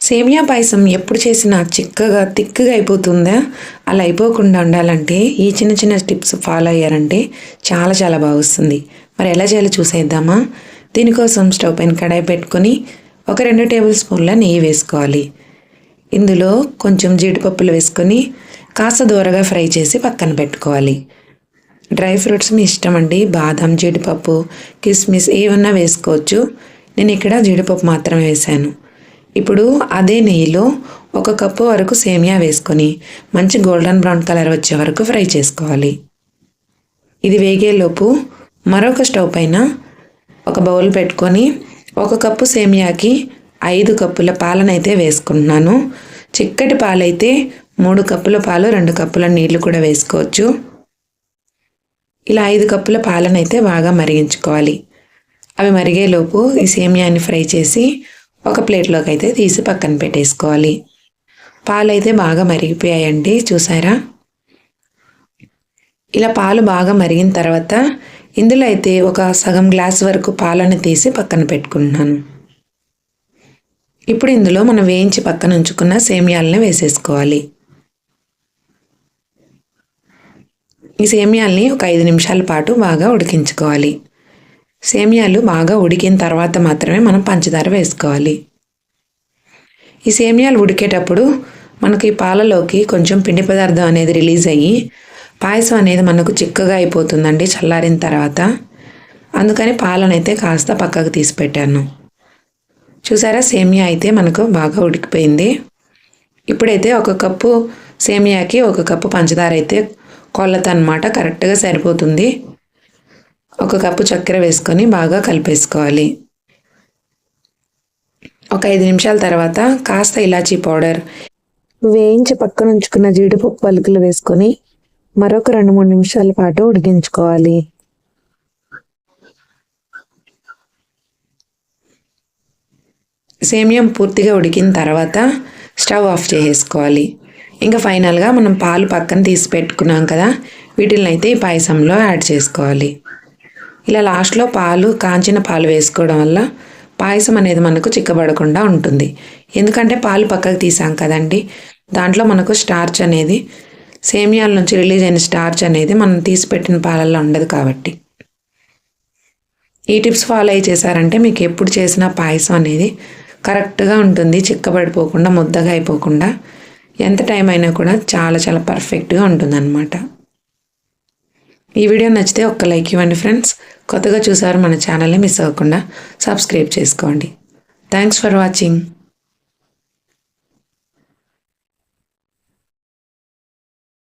సేమియా పాయసం ఎప్పుడు చేసినా చిక్కగా తిక్కగా అయిపోతుందా? అలా అయిపోకుండా ఉండాలంటే ఈ చిన్న చిన్న టిప్స్ ఫాలో అయ్యారంటే చాలా చాలా బాగా వస్తుంది. మరి ఎలా చేయాలో చూసేద్దామా? దీనికోసం స్టవ్ పైన కడాయి పెట్టుకొని ఒక 2 టేబుల్ స్పూన్ల నెయ్యి వేసుకోవాలి. ఇందులో కొంచెం జీడిపప్పులు వేసుకొని కాస్త దూరగా ఫ్రై చేసి పక్కన పెట్టుకోవాలి. డ్రై ఫ్రూట్స్ మీ ఇష్టం అండి. బాదం, జీడిపప్పు, కిస్మిస్ ఏమన్నా వేసుకోవచ్చు. నేను ఇక్కడ జీడిపప్పు మాత్రమే వేశాను. ఇప్పుడు అదే నెయ్యిలో 1 కప్పు వరకు సేమియా వేసుకొని మంచి గోల్డెన్ బ్రౌన్ కలర్ వచ్చే వరకు ఫ్రై చేసుకోవాలి. ఇది వేగేలోపు మరొక స్టవ్ పైన ఒక బౌల్ పెట్టుకొని 1 కప్పు సేమియాకి 5 కప్పుల పాలనైతే వేసుకుంటున్నాను. చిక్కటి పాలైతే 3 కప్పుల పాలు 2 కప్పుల నీళ్లు కూడా వేసుకోవచ్చు. ఇలా 5 కప్పుల పాలనైతే బాగా మరిగించుకోవాలి. అవి మరిగేలోపు ఈ సేమియాని ఫ్రై చేసి ఒక ప్లేట్లోకి అయితే తీసి పక్కన పెట్టేసుకోవాలి. పాలైతే బాగా మరిగిపోయాయండి, చూసారా? ఇలా పాలు బాగా మరిగిన తర్వాత ఇందులో అయితే ఒక సగం గ్లాస్ వరకు పాలను తీసి పక్కన పెట్టుకుంటున్నాను. ఇప్పుడు ఇందులో మనం వేయించి పక్కన ఉంచుకున్న సేమియాలని వేసేసుకోవాలి. ఈ సేమియాల్ని ఒక 5 నిమిషాల పాటు బాగా ఉడికించుకోవాలి. సేమియాలు బాగా ఉడికిన తర్వాత మాత్రమే మనం పంచదార వేసుకోవాలి. ఈ సేమియాలు ఉడికేటప్పుడు మనకి పాలలోకి కొంచెం పిండి పదార్థం అనేది రిలీజ్ అయ్యి పాయసం అనేది మనకు చిక్కగా అయిపోతుందండి చల్లారిన తర్వాత. అందుకని పాలనైతే కాస్త పక్కకు తీసి పెట్టాను. చూసారా, సేమియా అయితే మనకు బాగా ఉడికిపోయింది. ఇప్పుడైతే 1 కప్పు సేమియాకి 1 కప్పు పంచదార అయితే కొలత అన్నమాట, కరెక్ట్గా సరిపోతుంది. 1 కప్పు చక్కెర వేసుకొని బాగా కలిపేసుకోవాలి. ఒక 5 నిమిషాల తర్వాత కాస్త ఇలాచీ పౌడర్, వేయించి పక్కన ఉంచుకున్న జీడిపప్పు పలుకులు వేసుకొని మరొక 2-3 నిమిషాల పాటు ఉడికించుకోవాలి. సేమియా పూర్తిగా ఉడికిన తర్వాత స్టవ్ ఆఫ్ చేసేసుకోవాలి. ఇంకా ఫైనల్గా మనం పాలు పక్కన తీసి పెట్టుకున్నాం కదా, వీటిని అయితే ఈ పాయసంలో యాడ్ చేసుకోవాలి. ఇలా లాస్ట్లో కాంచిన పాలు వేసుకోవడం వల్ల పాయసం అనేది మనకు చిక్కబడకుండా ఉంటుంది. ఎందుకంటే పాలు పక్కకు తీసాం కదండి, దాంట్లో మనకు స్టార్చ్ అనేది, సేమియాల నుంచి రిలీజ్ అయిన స్టార్చ్ అనేది మనం తీసి పెట్టిన పాలల్లో ఉండదు కాబట్టి. ఈ టిప్స్ ఫాలో అయ్యి చేశారంటే మీకు ఎప్పుడు చేసిన పాయసం అనేది కరెక్ట్గా ఉంటుంది, చిక్కబడిపోకుండా ముద్దగా అయిపోకుండా. ఎంత టైం అయినా కూడా చాలా చాలా పర్ఫెక్ట్గా ఉంటుందన్నమాట. ఈ వీడియో నచ్చితే ఒక్క లైక్ ఇవ్వండి ఫ్రెండ్స్. కొత్తగా చూసారు మన ఛానల్ని మిస్ అవ్వకుండా సబ్స్క్రైబ్ చేసుకోండి. Thanks for watching.